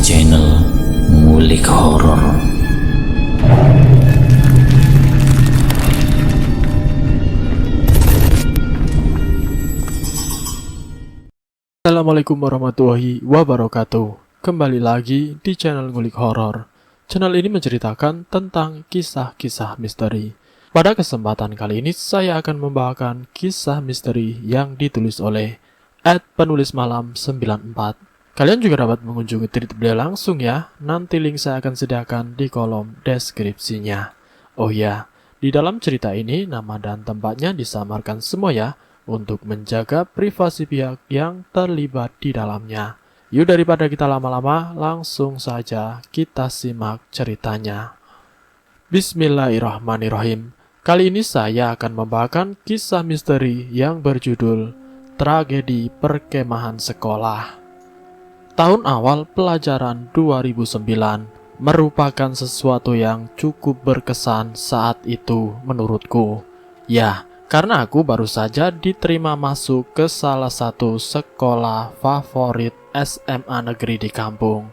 channel Ngulik Horor. Assalamualaikum warahmatullahi wabarakatuh. Kembali lagi di channel Ngulik Horor. Channel ini menceritakan tentang kisah-kisah misteri. Pada kesempatan kali ini saya akan membawakan kisah misteri yang ditulis oleh @penulismalam94. Kalian juga dapat mengunjungi tweet beliau langsung ya. Nanti link saya akan sediakan di kolom deskripsinya. Oh ya, di dalam cerita ini nama dan tempatnya disamarkan semua ya, untuk menjaga privasi pihak yang terlibat di dalamnya. Yuk daripada kita lama-lama, langsung saja kita simak ceritanya. Bismillahirrahmanirrahim. Kali ini saya akan membawakan kisah misteri yang berjudul Tragedi Perkemahan Sekolah. Tahun awal pelajaran 2009 merupakan sesuatu yang cukup berkesan saat itu menurutku. Ya, karena aku baru saja diterima masuk ke salah satu sekolah favorit SMA negeri di kampung.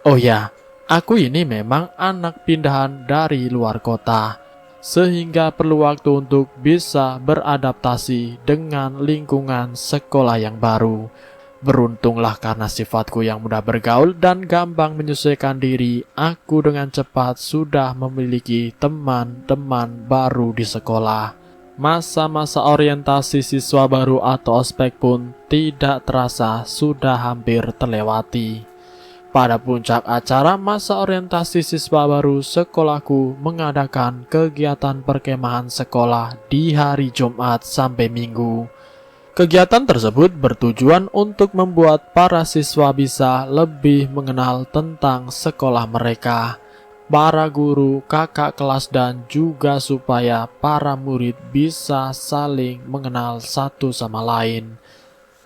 Oh ya, aku ini memang anak pindahan dari luar kota, sehingga perlu waktu untuk bisa beradaptasi dengan lingkungan sekolah yang baru. Beruntunglah karena sifatku yang mudah bergaul dan gampang menyesuaikan diri, aku dengan cepat sudah memiliki teman-teman baru di sekolah. Masa-masa orientasi siswa baru atau ospek pun tidak terasa sudah hampir terlewati. Pada puncak acara masa orientasi siswa baru, sekolahku mengadakan kegiatan perkemahan sekolah di hari Jumat sampai Minggu. Kegiatan tersebut bertujuan untuk membuat para siswa bisa lebih mengenal tentang sekolah mereka, para guru, kakak kelas, dan juga supaya para murid bisa saling mengenal satu sama lain.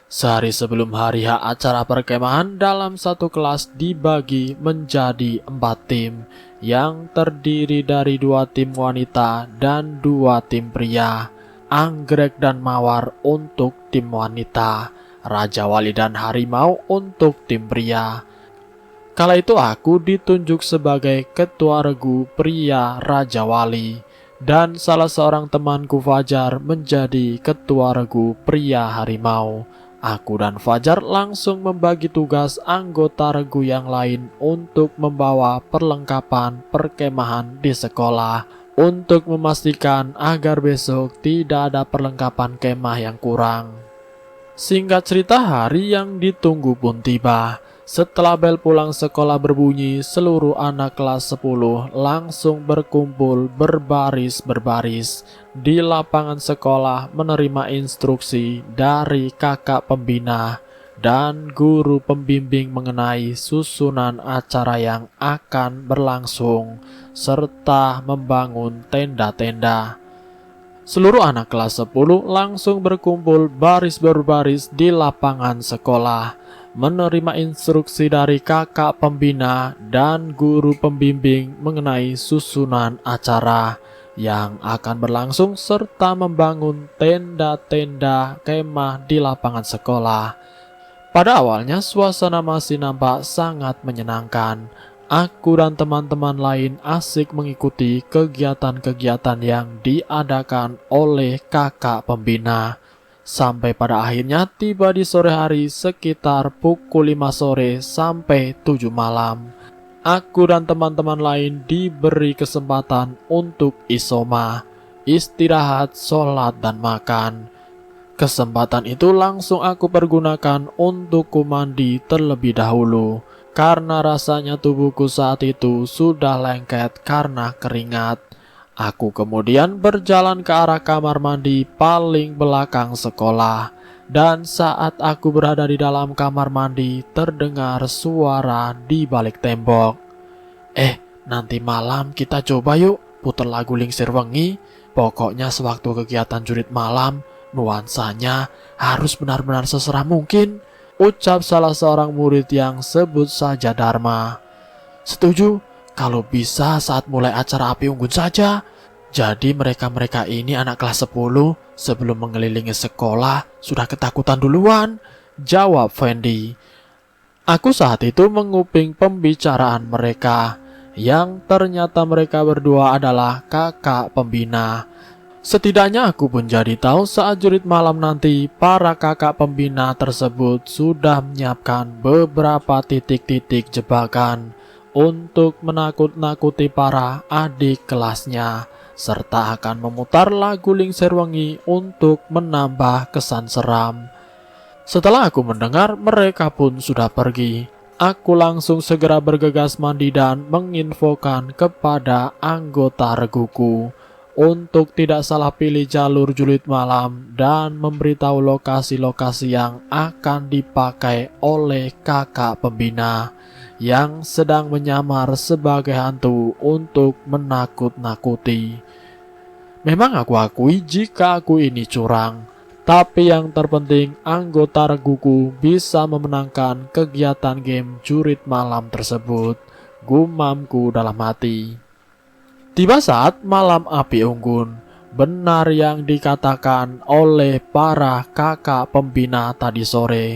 Sehari sebelum hari H acara perkemahan, dalam satu kelas dibagi menjadi 4 tim yang terdiri dari 2 tim wanita dan 2 tim pria. Anggrek dan Mawar untuk tim wanita, Raja Wali dan Harimau untuk tim pria. Kala itu aku ditunjuk sebagai ketua regu pria Raja Wali, dan salah seorang temanku Fajar menjadi ketua regu pria Harimau. Aku dan Fajar langsung membagi tugas anggota regu yang lain untuk membawa perlengkapan perkemahan di sekolah, untuk memastikan agar besok tidak ada perlengkapan kemah yang kurang. Singkat cerita, hari yang ditunggu pun tiba. Setelah bel pulang sekolah berbunyi, seluruh anak kelas 10 langsung berkumpul berbaris-berbaris di lapangan sekolah menerima instruksi dari kakak pembina dan guru pembimbing mengenai susunan acara yang akan berlangsung serta membangun tenda-tenda. Seluruh anak kelas 10 langsung berkumpul baris berbaris di lapangan sekolah, menerima instruksi dari kakak pembina dan guru pembimbing mengenai susunan acara yang akan berlangsung serta membangun tenda-tenda kemah di lapangan sekolah. Pada awalnya suasana masih nampak sangat menyenangkan. Aku dan teman-teman lain asik mengikuti kegiatan-kegiatan yang diadakan oleh kakak pembina. Sampai pada akhirnya tiba di sore hari sekitar pukul 5 sore sampai 7 malam. Aku dan teman-teman lain diberi kesempatan untuk isoma, istirahat, sholat, dan makan. Kesempatan itu langsung aku pergunakan untuk mandi terlebih dahulu, karena rasanya tubuhku saat itu sudah lengket karena keringat. Aku kemudian berjalan ke arah kamar mandi paling belakang sekolah, dan saat aku berada di dalam kamar mandi terdengar suara di balik tembok. Nanti malam kita coba yuk puter lagu Lingsir Wengi. Pokoknya sewaktu kegiatan jurit malam, nuansanya harus benar-benar seserah mungkin, ucap salah seorang murid yang sebut saja Dharma. Setuju, kalau bisa saat mulai acara api unggun saja. Jadi mereka-mereka ini anak kelas 10 sebelum mengelilingi sekolah sudah ketakutan duluan, jawab Fendi. Aku saat itu menguping pembicaraan mereka, yang ternyata mereka berdua adalah kakak pembina. Setidaknya aku pun jadi tahu saat jurit malam nanti para kakak pembina tersebut sudah menyiapkan beberapa titik-titik jebakan untuk menakut-nakuti para adik kelasnya, serta akan memutar lagu Lingser Wengi untuk menambah kesan seram. Setelah aku mendengar mereka pun sudah pergi, aku langsung segera bergegas mandi dan menginfokan kepada anggota reguku untuk tidak salah pilih jalur jurit malam dan memberitahu lokasi-lokasi yang akan dipakai oleh kakak pembina yang sedang menyamar sebagai hantu untuk menakut-nakuti. Memang aku akui jika aku ini curang, tapi yang terpenting anggota reguku bisa memenangkan kegiatan game jurit malam tersebut, gumamku dalam hati. Tiba saat malam api unggun, benar yang dikatakan oleh para kakak pembina tadi sore.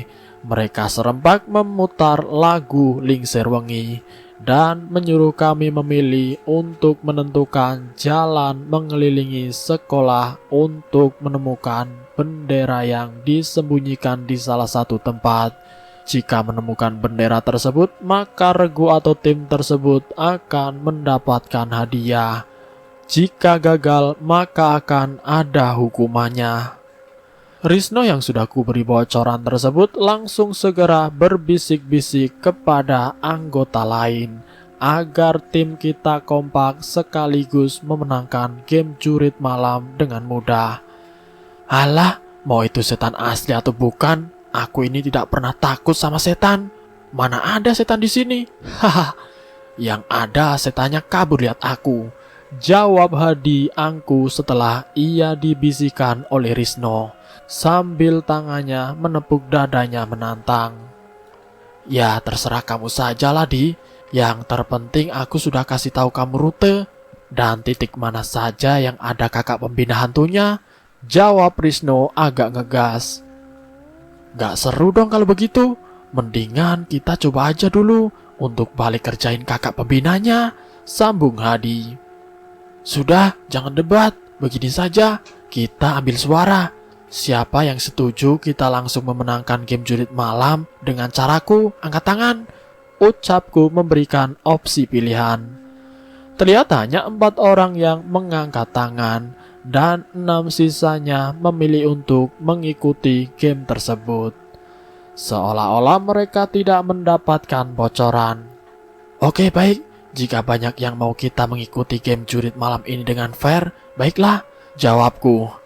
Mereka serempak memutar lagu Lingser Wengi dan menyuruh kami memilih untuk menentukan jalan mengelilingi sekolah untuk menemukan bendera yang disembunyikan di salah satu tempat. Jika menemukan bendera tersebut, maka regu atau tim tersebut akan mendapatkan hadiah. Jika gagal, maka akan ada hukumannya. Risno yang sudah kuberi bocoran tersebut langsung segera berbisik-bisik kepada anggota lain agar tim kita kompak sekaligus memenangkan game jurit malam dengan mudah. Alah, mau itu setan asli atau bukan, aku ini tidak pernah takut sama setan. Mana ada setan di sini? Haha, yang ada setannya kabur lihat aku, jawab Hadi angku setelah ia dibisikkan oleh Risno sambil tangannya menepuk dadanya menantang. Ya terserah kamu saja lah Di, yang terpenting aku sudah kasih tahu kamu rute dan titik mana saja yang ada kakak pembina hantunya, jawab Risno agak ngegas. Gak seru dong kalau begitu, mendingan kita coba aja dulu untuk balik kerjain kakak pembinanya, sambung Hadi. Sudah, jangan debat, begini saja, kita ambil suara. Siapa yang setuju kita langsung memenangkan game jurit malam dengan caraku, angkat tangan, ucapku memberikan opsi pilihan. Terlihat hanya 4 orang yang mengangkat tangan dan 6 sisanya memilih untuk mengikuti game tersebut. Seolah-olah mereka tidak mendapatkan bocoran. Oke baik, jika banyak yang mau kita mengikuti game jurit malam ini dengan fair, baiklah, jawabku.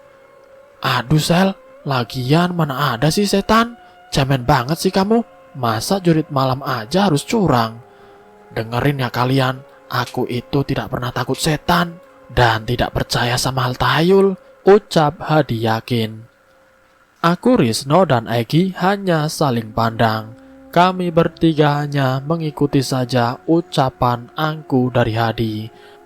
Aduh Sel, lagian mana ada sih setan? Cemen banget sih kamu, masa jurit malam aja harus curang? Dengerin ya kalian, aku itu tidak pernah takut setan dan tidak percaya sama hal tahayul, ucap Hadi yakin. Aku, Risno, dan Egi hanya saling pandang. Kami bertiga hanya mengikuti saja ucapan angku dari Hadi.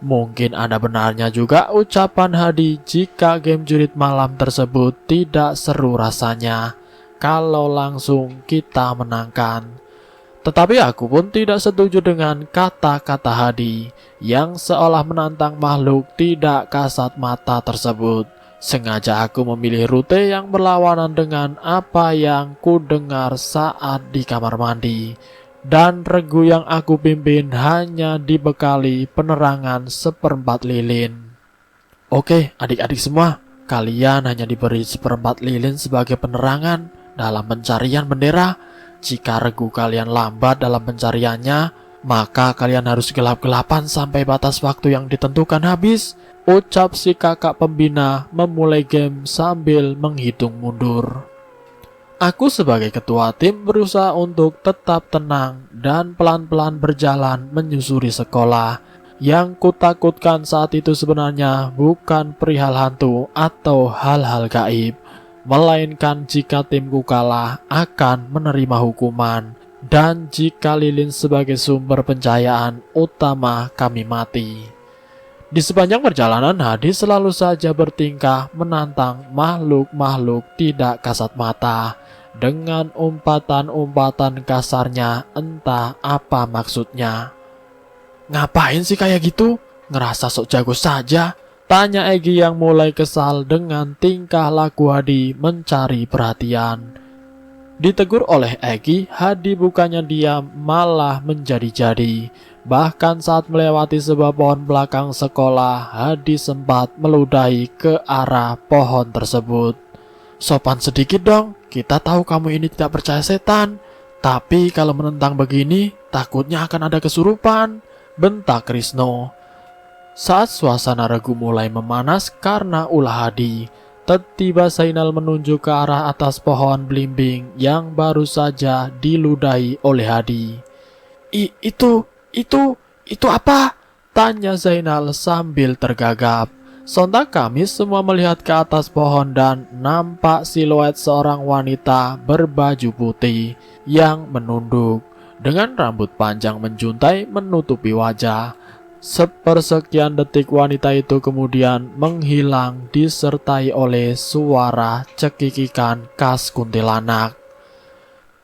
Mungkin ada benarnya juga ucapan Hadi jika game jurit malam tersebut tidak seru rasanya kalau langsung kita menangkan. Tetapi aku pun tidak setuju dengan kata-kata Hadi yang seolah menantang makhluk tidak kasat mata tersebut. Sengaja aku memilih rute yang berlawanan dengan apa yang ku dengar saat di kamar mandi. Dan regu yang aku pimpin hanya dibekali penerangan 1/4 lilin. Oke, adik-adik semua, kalian hanya diberi 1/4 lilin sebagai penerangan dalam pencarian bendera. Jika regu kalian lambat dalam pencariannya, maka kalian harus gelap-gelapan sampai batas waktu yang ditentukan habis, ucap si kakak pembina memulai game sambil menghitung mundur. Aku sebagai ketua tim berusaha untuk tetap tenang dan pelan-pelan berjalan menyusuri sekolah. Yang kutakutkan saat itu sebenarnya bukan perihal hantu atau hal-hal gaib, melainkan jika timku kalah akan menerima hukuman, dan jika lilin sebagai sumber pencahayaan utama kami mati. Di sepanjang perjalanan Hadi selalu saja bertingkah menantang makhluk-makhluk tidak kasat mata dengan umpatan-umpatan kasarnya, entah apa maksudnya. "Ngapain sih kayak gitu? Ngerasa sok jago saja?" tanya Egi yang mulai kesal dengan tingkah laku Hadi mencari perhatian. Ditegur oleh Egi, Hadi bukannya diam, malah menjadi-jadi. Bahkan saat melewati sebuah pohon belakang sekolah, Hadi sempat meludahi ke arah pohon tersebut. "Sopan sedikit dong, kita tahu kamu ini tidak percaya setan. Tapi kalau menentang begini, takutnya akan ada kesurupan," bentak Krisno. Saat suasana regu mulai memanas karena ulah Hadi, tiba Zainal menunjuk ke arah atas pohon belimbing yang baru saja diludahi oleh Hadi. Itu apa?" tanya Zainal sambil tergagap. Sontak kami semua melihat ke atas pohon dan nampak siluet seorang wanita berbaju putih yang menunduk dengan rambut panjang menjuntai menutupi wajah. Sepersekian detik wanita itu kemudian menghilang disertai oleh suara cekikikan khas kuntilanak.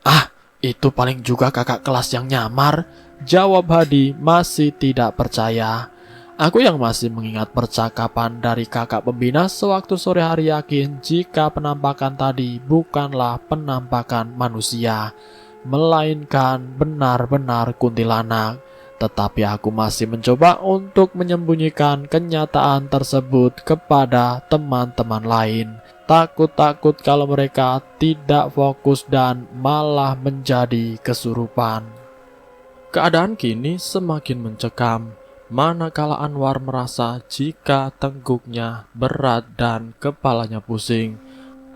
"Ah, itu paling juga kakak kelas yang nyamar," jawab Hadi masih tidak percaya. Aku yang masih mengingat percakapan dari kakak pembina sewaktu sore hari yakin jika penampakan tadi bukanlah penampakan manusia, melainkan benar-benar kuntilanak. Tetapi aku masih mencoba untuk menyembunyikan kenyataan tersebut kepada teman-teman lain. Takut-takut kalau mereka tidak fokus dan malah menjadi kesurupan. Keadaan kini semakin mencekam, manakala Anwar merasa jika tengguknya berat dan kepalanya pusing.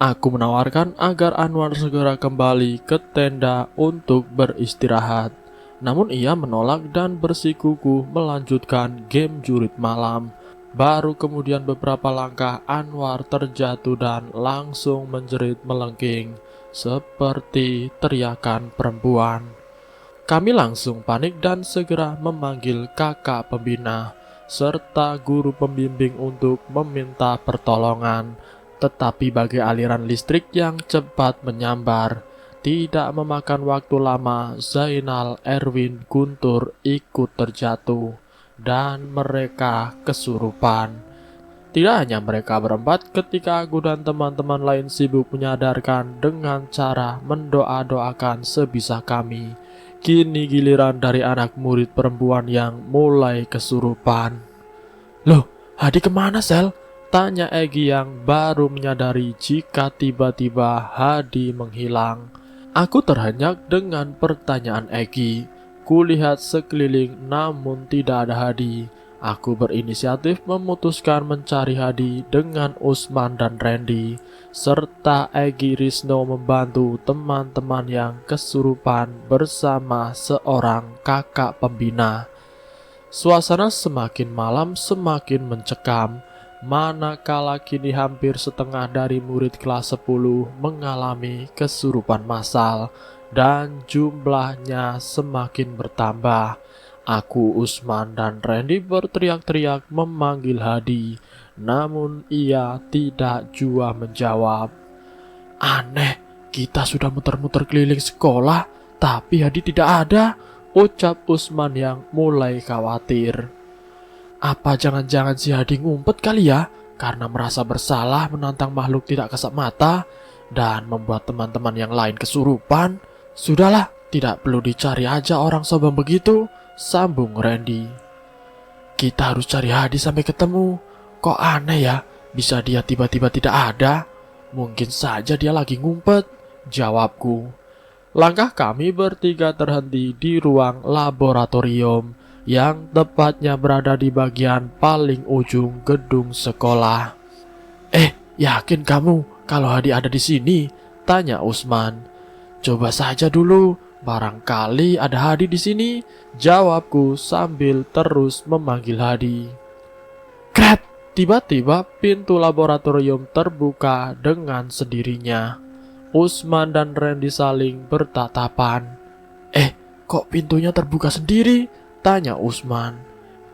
Aku menawarkan agar Anwar segera kembali ke tenda untuk beristirahat. Namun ia menolak dan bersikukuh melanjutkan game jurit malam. Baru kemudian beberapa langkah Anwar terjatuh dan langsung menjerit melengking seperti teriakan perempuan. Kami langsung panik dan segera memanggil kakak pembina serta guru pembimbing untuk meminta pertolongan. Tetapi bagai aliran listrik yang cepat menyambar, tidak memakan waktu lama, Zainal, Erwin, Guntur ikut terjatuh dan mereka kesurupan. Tidak hanya mereka berempat, ketika aku dan teman-teman lain sibuk menyadarkan dengan cara mendoa-doakan sebisa kami. Kini giliran dari anak murid perempuan yang mulai kesurupan. "Loh, Hadi kemana, Sel?" tanya Egi yang baru menyadari jika tiba-tiba Hadi menghilang. Aku terhenyak dengan pertanyaan Egi. Kulihat sekeliling namun tidak ada Hadi. Aku berinisiatif memutuskan mencari Hadi dengan Usman dan Randy, serta Egi Risno membantu teman-teman yang kesurupan bersama seorang kakak pembina. Suasana semakin malam semakin mencekam, manakala kini hampir setengah dari murid kelas 10 mengalami kesurupan massal dan jumlahnya semakin bertambah. Aku, Usman, dan Randy berteriak-teriak memanggil Hadi, namun ia tidak jua menjawab. "Aneh, kita sudah muter-muter keliling sekolah, tapi Hadi tidak ada," ucap Usman yang mulai khawatir. "Apa jangan-jangan si Hadi ngumpet kali ya, karena merasa bersalah menantang makhluk tidak kasat mata dan membuat teman-teman yang lain kesurupan? Sudahlah, tidak perlu dicari aja orang sombong begitu," sambung Randy. "Kita harus cari Hadi sampai ketemu. Kok aneh ya, bisa dia tiba-tiba tidak ada? Mungkin saja dia lagi ngumpet," jawabku. Langkah kami bertiga terhenti di ruang laboratorium yang tepatnya berada di bagian paling ujung gedung sekolah. Yakin kamu kalau Hadi ada di sini?" tanya Usman. "Coba saja dulu, barangkali ada Hadi di sini," jawabku sambil terus memanggil Hadi. Kret! Tiba-tiba pintu laboratorium terbuka dengan sendirinya. Usman dan Randy saling bertatapan. Kok pintunya terbuka sendiri?" tanya Usman.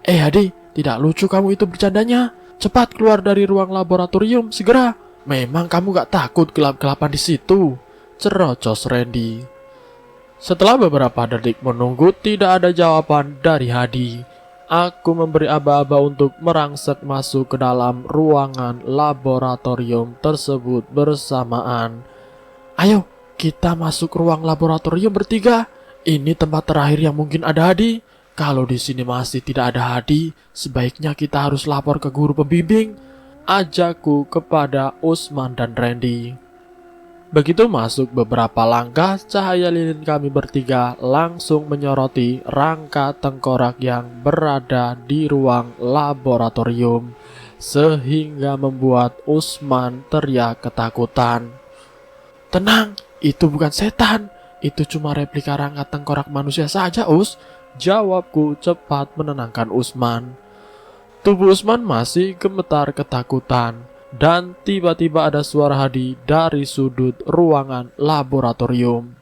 Hadi, tidak lucu kamu itu bercandanya. Cepat keluar dari ruang laboratorium, segera. Memang kamu gak takut gelap-gelapan di situ?" cerocos Randy. Setelah beberapa detik menunggu tidak ada jawaban dari Hadi, aku memberi aba-aba untuk merangsek masuk ke dalam ruangan laboratorium tersebut bersamaan. Ayo, kita masuk ruang laboratorium bertiga. Ini tempat terakhir yang mungkin ada Hadi. Kalau di sini masih tidak ada Hadi, sebaiknya kita harus lapor ke guru pembimbing. Ajakku kepada Usman dan Randy. Begitu masuk beberapa langkah, cahaya lilin kami bertiga langsung menyoroti rangka tengkorak yang berada di ruang laboratorium, sehingga membuat Usman teriak ketakutan. Tenang, itu bukan setan, itu cuma replika rangka tengkorak manusia saja, Us. Jawabku cepat menenangkan Usman. Tubuh Usman masih gemetar ketakutan. Dan tiba-tiba ada suara Hadi dari sudut ruangan laboratorium.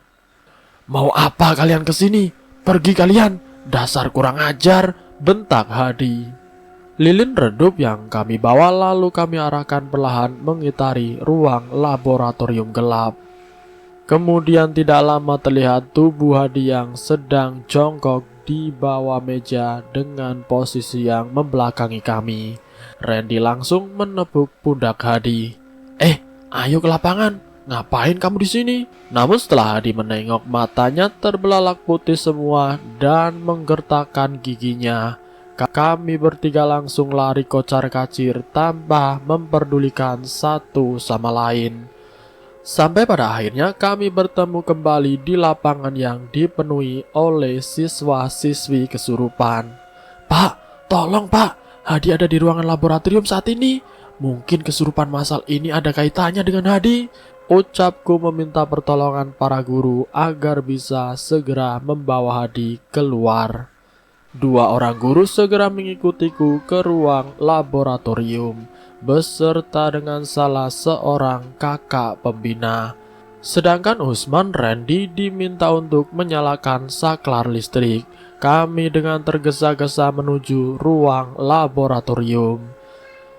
Mau apa kalian kesini? Pergi kalian, dasar kurang ajar, bentak Hadi. Lilin redup yang kami bawa lalu kami arahkan perlahan mengitari ruang laboratorium gelap. Kemudian tidak lama terlihat tubuh Hadi yang sedang jongkok di bawah meja dengan posisi yang membelakangi kami. Randy langsung menepuk pundak Hadi. Ayo ke lapangan. Ngapain kamu di sini? Namun setelah Hadi menengok, matanya terbelalak putih semua dan menggertakkan giginya. Kami bertiga langsung lari kocar-kacir tanpa memperdulikan satu sama lain. Sampai pada akhirnya kami bertemu kembali di lapangan yang dipenuhi oleh siswa-siswi kesurupan. Pak, tolong Pak. Hadi ada di ruangan laboratorium saat ini. Mungkin kesurupan masal ini ada kaitannya dengan Hadi. Ucapku meminta pertolongan para guru agar bisa segera membawa Hadi keluar. Dua orang guru segera mengikutiku ke ruang laboratorium beserta dengan salah seorang kakak pembina. Sedangkan Usman Randy diminta untuk menyalakan saklar listrik. Kami dengan tergesa-gesa menuju ruang laboratorium.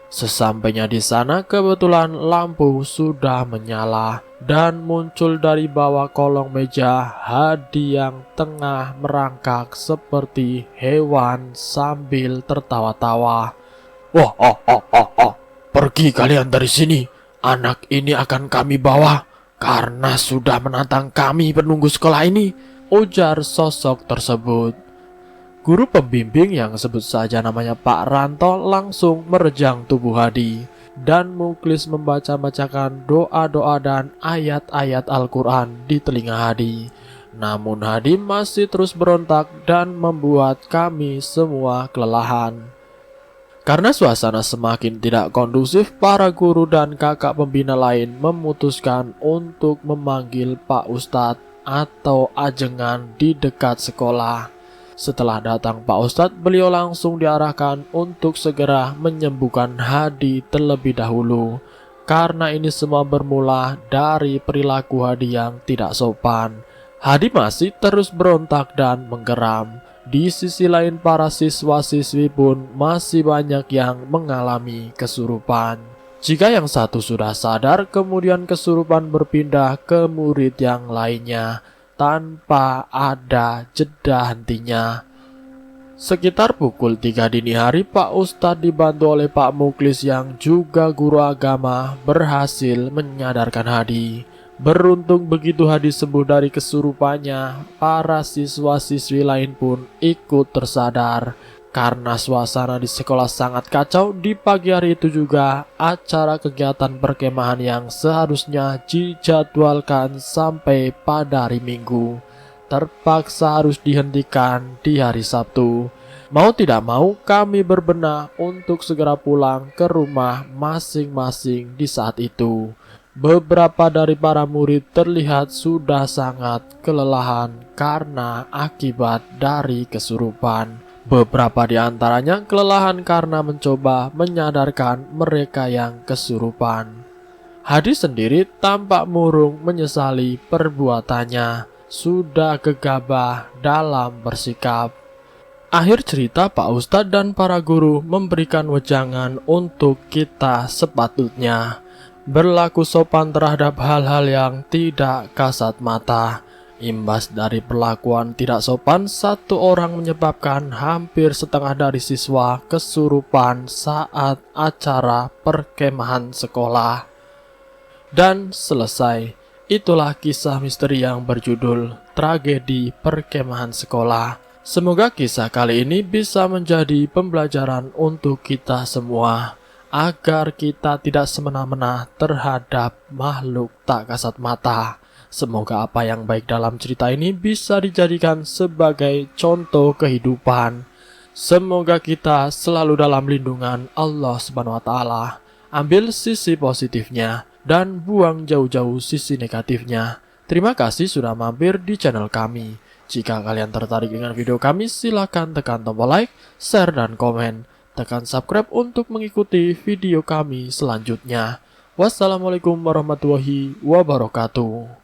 Sesampainya di sana, kebetulan lampu sudah menyala dan muncul dari bawah kolong meja Hadi yang tengah merangkak seperti hewan sambil tertawa-tawa. Wah, pergi kalian dari sini. Anak ini akan kami bawa karena sudah menantang kami penunggu sekolah ini, ujar sosok tersebut. Guru pembimbing yang sebut saja namanya Pak Ranto langsung merejang tubuh Hadi dan Muklis membaca-bacakan doa-doa dan ayat-ayat Al-Quran di telinga Hadi. Namun Hadi masih terus berontak dan membuat kami semua kelelahan. Karena suasana semakin tidak kondusif, para guru dan kakak pembina lain memutuskan untuk memanggil Pak Ustadz atau ajengan di dekat sekolah. Setelah datang Pak Ustadz, beliau langsung diarahkan untuk segera menyembuhkan Hadi terlebih dahulu. Karena ini semua bermula dari perilaku Hadi yang tidak sopan. Hadi masih terus berontak dan menggeram. Di sisi lain, para siswa-siswi pun masih banyak yang mengalami kesurupan. Jika yang satu sudah sadar, kemudian kesurupan berpindah ke murid yang lainnya tanpa ada jeda hentinya. Sekitar pukul 3 dini hari, Pak Ustadz dibantu oleh Pak Muklis yang juga guru agama berhasil menyadarkan Hadi. Beruntung begitu Hadi sembuh dari kesurupannya, para siswa-siswi lain pun ikut tersadar. Karena suasana di sekolah sangat kacau, di pagi hari itu juga acara kegiatan perkemahan yang seharusnya dijadwalkan sampai pada hari Minggu terpaksa harus dihentikan di hari Sabtu. Mau tidak mau kami berbenah untuk segera pulang ke rumah masing-masing di saat itu. Beberapa dari para murid terlihat sudah sangat kelelahan karena akibat dari kesurupan. Beberapa di antaranya kelelahan karena mencoba menyadarkan mereka yang kesurupan. Hadi sendiri tampak murung menyesali perbuatannya, sudah gegabah dalam bersikap. Akhir cerita, Pak Ustadz dan para guru memberikan wejangan untuk kita sepatutnya. berlaku sopan terhadap hal-hal yang tidak kasat mata. Imbas dari perlakuan tidak sopan, satu orang menyebabkan hampir setengah dari siswa kesurupan saat acara perkemahan sekolah. Dan selesai. Itulah kisah misteri yang berjudul Tragedi Perkemahan Sekolah. Semoga kisah kali ini bisa menjadi pembelajaran untuk kita semua, agar kita tidak semena-mena terhadap makhluk tak kasat mata. Semoga apa yang baik dalam cerita ini bisa dijadikan sebagai contoh kehidupan. Semoga kita selalu dalam lindungan Allah Subhanahu wa Ta'ala. Ambil sisi positifnya dan buang jauh-jauh sisi negatifnya. Terima kasih sudah mampir di channel kami. Jika kalian tertarik dengan video kami, silakan tekan tombol like, share, dan komen. Tekan subscribe untuk mengikuti video kami selanjutnya. Wassalamualaikum warahmatullahi wabarakatuh.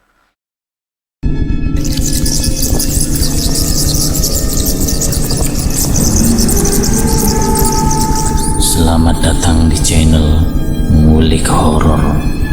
Selamat datang di channel Ngulik Horor.